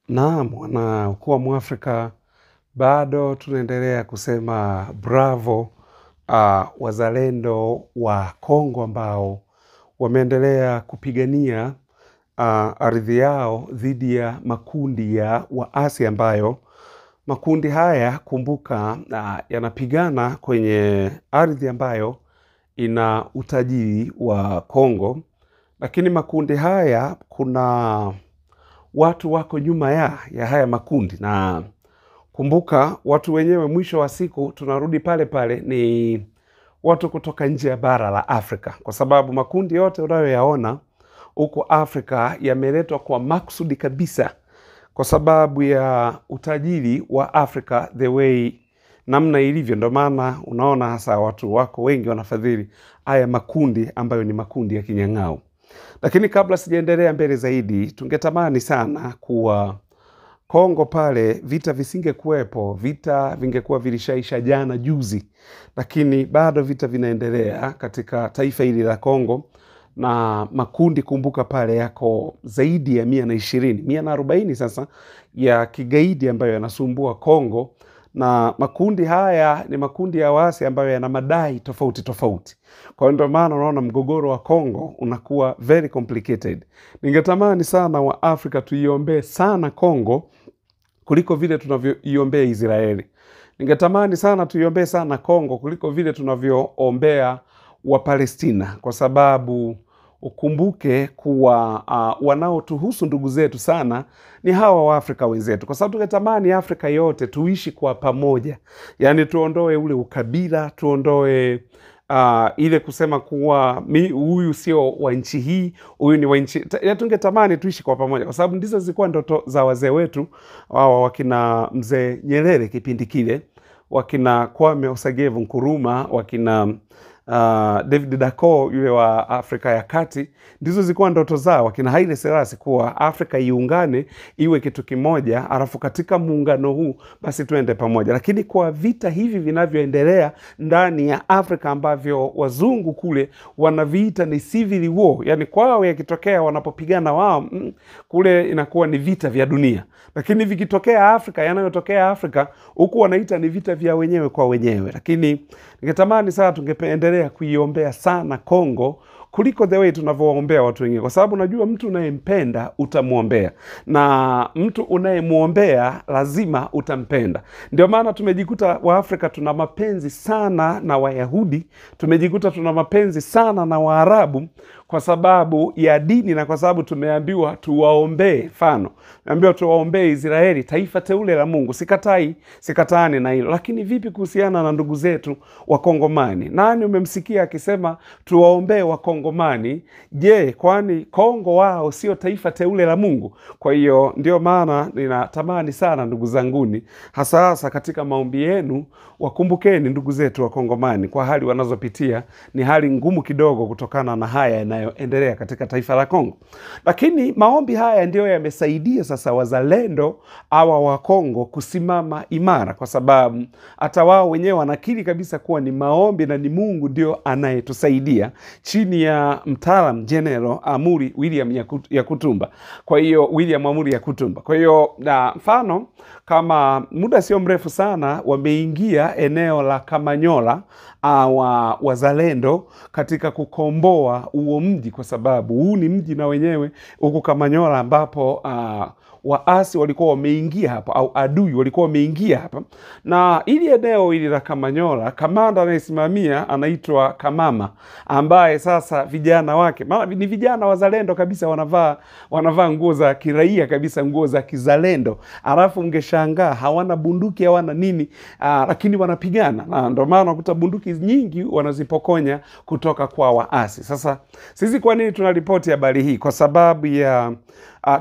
Naam, kuwa Mwafrika bado tunaendelea kusema bravo wazalendo wa Kongo ambao wameendelea kupigania ardhi yao dhidi ya makundi ya waasi ambayo makundi haya kumbuka yanapigana kwenye ardhi ambayo ina utajiri wa Kongo, lakini makundi haya kuna watu wako nyuma ya haya makundi, na kumbuka watu wenyewe mwisho wa siku tunarudi pale pale ni watu kutoka nje ya bara la Afrika, kwa sababu makundi yote unayoyaona huko Afrika yameletwa kwa maksudi kabisa kwa sababu ya utajiri wa Afrika the way namna ilivyo. Ndio maana unaona hasa watu wako wengi wanafadhili haya makundi ambayo ni makundi ya kinyang'au. Lakini kabla sijaendelea mbele zaidi, tungetamani sana kuwa Kongo pale vita visingekuwepo, vita vingekuwa vilishaisha jana juzi, lakini bado vita vinaendelea katika taifa hili la Kongo, na makundi kumbuka pale yako zaidi ya 120, 140 sasa ya kigaidi ambayo yanasumbua Kongo, na makundi haya ni makundi ya waasi ambayo yana madai tofauti tofauti. Kwa ndio maana unaona mgogoro wa Kongo unakuwa very complicated. Ningetamani sana wa Afrika tuiombee sana Kongo kuliko vile tunavyoiombea Israeli. Ningetamani sana tuiombee sana Kongo kuliko vile tunavyoombea wa Palestina, kwa sababu ukumbuke kuwa wanaotuhusu ndugu zetu sana ni hawa wa Afrika wenzetu, kwa sababu tungetamani Afrika yote tuishi kwa pamoja. Yani tuondoe ule ukabila, tuondoe ile kusema kuwa huyu sio wa nchi hii, huyu ni wa nchi. Tungetamani tuishi kwa pamoja, kwa sababu ndizo zilikuwa ndoto za wazee wetu, wakina mzee Nyerere kipindi kile, wakina Kwame Osagevu Nkrumah, wakina David Dacko yule wa Afrika ya Kati. Ndizo zilikuwa ndoto zao, wakina Haile Selassie, kuwa Afrika iungane iwe kitu kimoja, alafu katika muungano huu basi tuende pamoja. Lakini kwa vita hivi vinavyoendelea ndani ya Afrika ambavyo wazungu kule wanaviita ni civil war, yani kwao yakitokea wanapopigana wao kule inakuwa ni vita vya dunia, lakini vikitokea Afrika, yanayotokea Afrika huku wanaita ni vita vya wenyewe kwa wenyewe. Lakini ningetamani sana tungeendelea kuiombea sana Kongo kuliko the way tunavyoombea watu wengine, kwa sababu najua mtu unayempenda utamuombea, na mtu unayemuombea lazima utampenda. Ndio maana tumejikuta wa Afrika tuna mapenzi sana na Wayahudi, tumejikuta tuna mapenzi sana na Waarabu kwa sababu ya dini, na kwa sababu tumeambiwa tuwaombee. Mfano, tumeambiwa tuwaombee Israeli, taifa teule la Mungu. Sikataani na hilo. Lakini vipi kuhusiana na ndugu zetu Wakongomani? Nani umemsikia akisema tuwaombee Wakongomani? Je, kwani Kongo wao sio taifa teule la Mungu? Kwa hiyo ndio maana ninatamani sana ndugu zanguni, hasa katika maombi yenu wakumbukeni ndugu zetu Wakongomani, kwa hali wanazopitia ni hali ngumu kidogo kutokana na haya yanayoendelea katika taifa la Kongo. Lakini maombi haya ndio yamesaidia sasa wazalendo hawa wa Kongo kusimama imara, kwa sababu hata wao wenyewe wanakiri kabisa kuwa ni maombi na ni Mungu ndio anayetusaidia chini ya mtaalam General William Yakutumba. Kwa hiyo William Amuri Yakutumba. Kwa hiyo mfano kama muda sio mrefu sana wameingia eneo la Kamanyola wazalendo katika kukomboa huo mji, kwa sababu huu ni mji na wenyewe huko Kamanyola ambapo waasi walikuwa wameingia hapa, au adui walikuwa wameingia hapa. Na ili eneo ili la Kamanyola, kamanda anayesimamia anaitwa Kamama, ambaye sasa vijana wake ni vijana wazalendo kabisa, wanavaa nguo za kiraia kabisa, nguo za kizalendo. Alafu ungeshangaa hawana bunduki, hawana nini, lakini wanapigana. Na ndio maana unakuta bunduki nyingi wanazipokonya kutoka kwa waasi. Sasa sisi kwa nini tunaripoti habari hii? Kwa sababu ya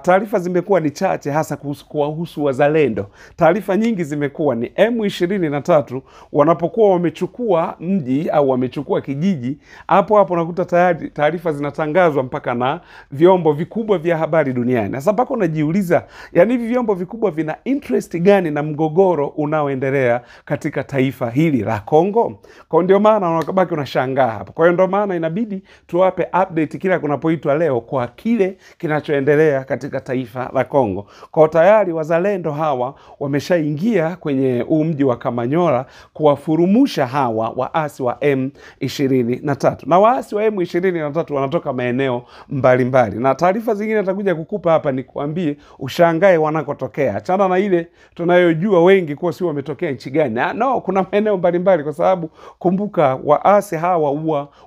taarifa zimekuwa ni chache, hasa kuhusu wazalendo. Taarifa nyingi zimekuwa ni M23 wanapokuwa wamechukua mji au wamechukua kijiji, hapo nakuta tayari taarifa zinatangazwa mpaka na vyombo vikubwa vya habari duniani. Sasa mpaka unajiuliza, yani hivi vyombo vikubwa vina interest gani na mgogoro unaoendelea katika taifa hili la Kongo? Kwa ndio maana unabaki unashangaa hapo. Kwa hiyo ndio maana inabidi tuwape update kila kunapoitwa leo kwa kile kinachoendelea katika taifa la Kongo. Kwa tayari wazalendo hawa wameshaingia kwenye mji wa Kamanyola kuwafurumusha hawa waasi wa M23. Na waasi wa M23 wanatoka maeneo mbalimbali. Na taarifa zingine nitakuja kukupa hapa nikwambie ushangae wanakotokea. Achana na ile tunayojua wengi kwa si wametokea nchi gani. No, kuna maeneo mbalimbali kwa sababu kumbuka waasi hawa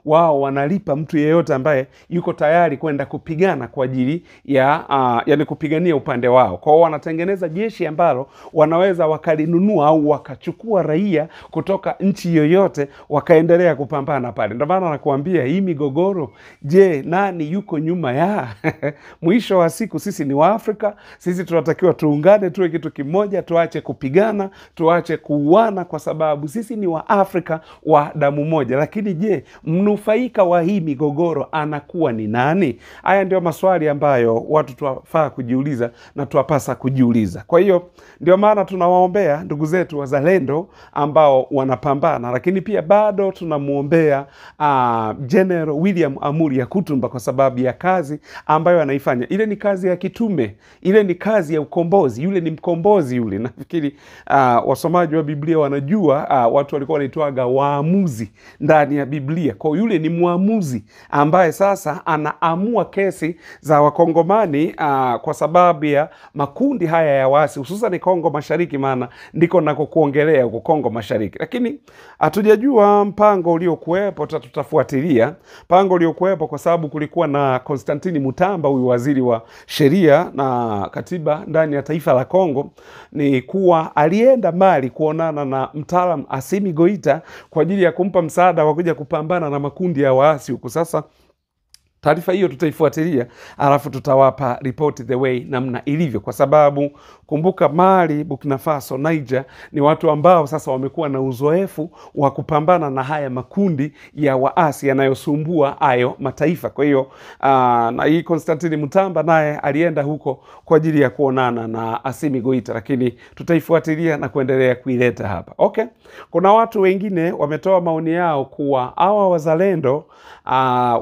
wao wanalipa mtu yeyote ambaye yuko tayari kwenda kupigana kwa ajili ya yani kupigania upande wao. Kwa hiyo wanatengeneza jeshi ambalo wanaweza wakalinunua au wakachukua raia kutoka nchi yoyote wakaendelea kupambana pale. Ndio maana nakuambia hii migogoro, je, nani yuko nyuma ya? Mwisho wa siku sisi ni Waafrika, sisi tunatakiwa tuungane, tuwe kitu kimoja, tuache kupigana, tuache kuuana kwa sababu sisi ni Waafrika wa damu moja. Lakini je, mnufaika wa hii migogoro anakuwa ni nani? Haya ndio maswali ambayo watu tuwafaa kujiuliza na tuwapasa kujiuliza. Kwa hiyo ndio maana tunawaombea ndugu zetu wazalendo ambao wanapambana, lakini pia bado tunamuombea General William Amuri Yakutumba kwa sababu ya kazi ambayo anaifanya. Ile ni kazi ya kitume, ile ni kazi ya ukombozi, yule ni mkombozi yule. Nafikiri wasomaji wa Biblia wanajua watu walikuwa wanaitwaga waamuzi ndani ya Biblia. Kwa yule ni muamuzi ambaye sasa anaamua kesi za Wakongomani kwa sababu ya makundi haya ya waasi, hususan Kongo Mashariki, maana ndiko nako kuongelea huko Kongo Mashariki. Lakini hatujajua mpango uliokuwepo, tutafuatilia mpango uliokuwepo kwa sababu kulikuwa na Constantine Mutamba, huyu waziri wa sheria na katiba ndani ya taifa la Kongo, ni kuwa alienda Mali kuonana na mtaalamu Assimi Goita kwa ajili ya kumpa msaada wa kuja kupambana na makundi ya waasi huko. Sasa taarifa hiyo tutaifuatilia, alafu tutawapa report the way namna ilivyo, kwa sababu kumbuka Mali, Burkina Faso, Niger ni watu ambao sasa wamekuwa na uzoefu wa kupambana na haya makundi ya waasi yanayosumbua hayo mataifa. Kwa hiyo na hii Constantine Mutamba naye alienda huko kwa ajili ya kuonana na Assimi Goita, lakini tutaifuatilia na kuendelea kuileta hapa. Okay, kuna watu wengine wametoa maoni yao kuwa hawa wazalendo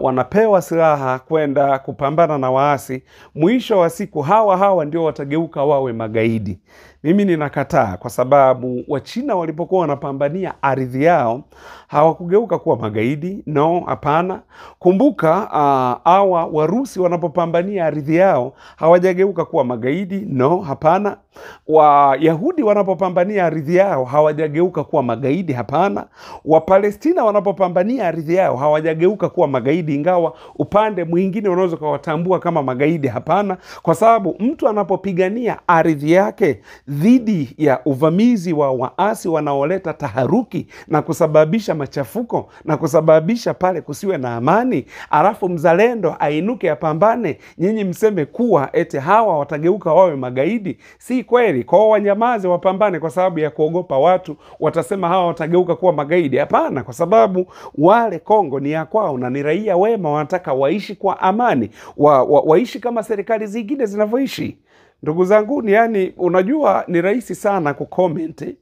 wanapewa silaha kwenda kupambana na waasi, mwisho wa siku hawa ndio watageuka wawe magaidi. Mimi ninakataa, kwa sababu Wachina walipokuwa wanapambania ardhi yao hawakugeuka kuwa magaidi. No, hapana. Kumbuka hawa Warusi wanapopambania ardhi yao hawajageuka kuwa magaidi. No, hapana. Wayahudi wanapopambania ardhi yao hawajageuka kuwa magaidi. Hapana. Wapalestina wanapopambania ardhi yao hawajageuka kuwa magaidi, ingawa upande mwingine unaweza kuwatambua kama magaidi. Hapana, kwa sababu mtu anapopigania ardhi yake dhidi ya uvamizi wa waasi wanaoleta taharuki na kusababisha machafuko na kusababisha pale kusiwe na amani, alafu mzalendo ainuke apambane, nyinyi mseme kuwa eti hawa watageuka wawe magaidi, si kweli. Kwa wanyamaze wapambane kwa sababu ya kuogopa watu watasema hawa watageuka kuwa magaidi. Hapana, kwa sababu wale Kongo ni ya kwao na ni raia wema, wanataka waishi kwa amani, waishi kama serikali zingine zinavyoishi. Ndugu zangu, yani unajua ni rahisi sana kucomment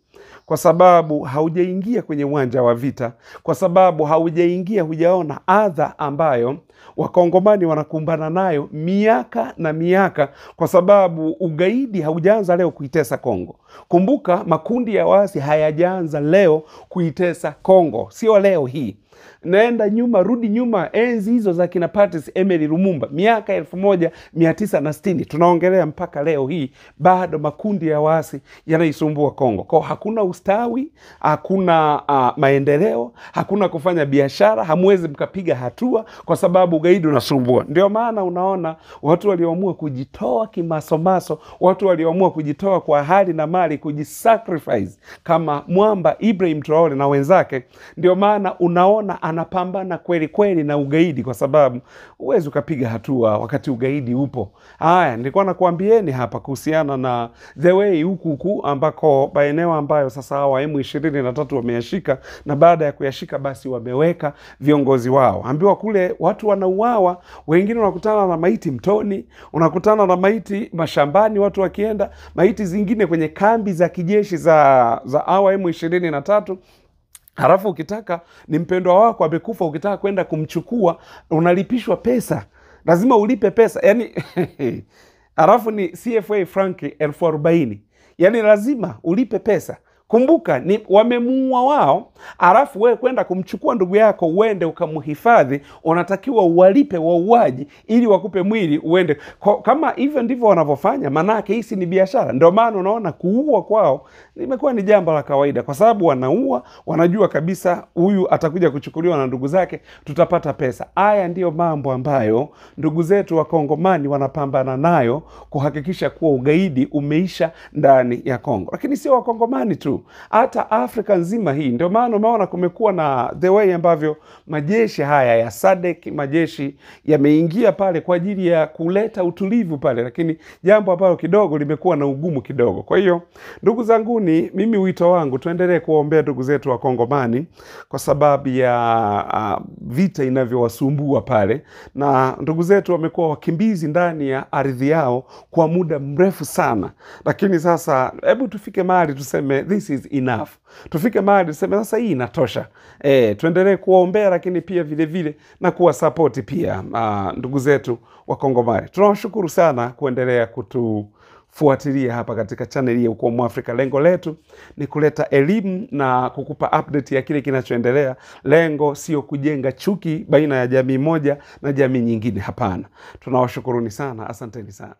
kwa sababu haujaingia kwenye uwanja wa vita, kwa sababu haujaingia, hujaona adha ambayo Wakongomani wanakumbana nayo miaka na miaka, kwa sababu ugaidi haujaanza leo kuitesa Kongo. Kumbuka makundi ya waasi hayajaanza leo kuitesa Kongo, sio leo hii. Naenda nyuma, rudi nyuma, enzi hizo za kina Patrice Emery Lumumba, miaka 1960 tunaongelea mpaka leo hii, bado makundi ya waasi yanaisumbua Kongo. Kwa hakuna ustawi, hakuna maendeleo, hakuna kufanya biashara, hamwezi mkapiga hatua kwa sababu ugaidi unasumbua. Ndio maana unaona watu walioamua kujitoa kimasomaso, watu walioamua kujitoa kwa hali na mali, kujisacrifice kama Mwamba Ibrahim Traore na wenzake. Ndio maana unaona anapambana kweli kweli na ugaidi, kwa sababu uwezi ukapiga hatua wakati ugaidi upo. Haya, nilikuwa nakuambieni hapa kuhusiana na the way huku ambako maeneo ambayo sasa hawa M23 wameyashika, na baada ya kuyashika basi wameweka viongozi wao. Ambiwa kule watu wanauawa, wengine unakutana na maiti mtoni, unakutana na maiti mashambani, watu wakienda, maiti zingine kwenye kambi za kijeshi za hawa M23. Halafu ukitaka ni mpendwa wako amekufa, ukitaka kwenda kumchukua unalipishwa pesa, lazima ulipe pesa. Yani Alafu ni CFA franki 40,000. Yaani lazima ulipe pesa. Kumbuka ni wamemuua wao, alafu wewe kwenda kumchukua ndugu yako uende ukamhifadhi, unatakiwa uwalipe wauaji ili wakupe mwili uende. Kama hivyo ndivyo wanavyofanya, manake hii ni biashara. Ndio maana unaona kuua kwao limekuwa ni jambo la kawaida, kwa sababu wanaua, wanajua kabisa huyu atakuja kuchukuliwa na ndugu zake, tutapata pesa. Haya ndiyo mambo ambayo ndugu zetu wa Kongomani wanapambana nayo kuhakikisha kuwa ugaidi umeisha ndani ya Kongo. Lakini sio wa Kongomani tu, hata Afrika nzima hii. Ndio maana umeona kumekuwa na the way ambavyo majeshi haya ya SADC, majeshi yameingia pale kwa ajili ya kuleta utulivu pale, lakini jambo ambalo kidogo limekuwa na ugumu kidogo. Kwa hiyo ndugu zanguni, mimi wito wangu tuendelee kuwaombea ndugu zetu wa Kongomani kwa sababu ya vita inavyowasumbua pale, na ndugu zetu wamekuwa wakimbizi ndani ya ardhi yao kwa muda mrefu sana. Lakini sasa hebu tufike mahali tuseme this is enough. Tufike mahali tuseme sasa hii inatosha. Tuendelee kuwaombea, lakini pia vile vile na kuwa support pia ndugu zetu wa Kongomani. Tunawashukuru sana kuendelea kutufuatilia hapa katika channel hii Ukweli Mwafrika. Lengo letu ni kuleta elimu na kukupa update ya kile kinachoendelea. Lengo sio kujenga chuki baina ya jamii moja na jamii nyingine, hapana. Tunawashukuruni sana, asanteni sana.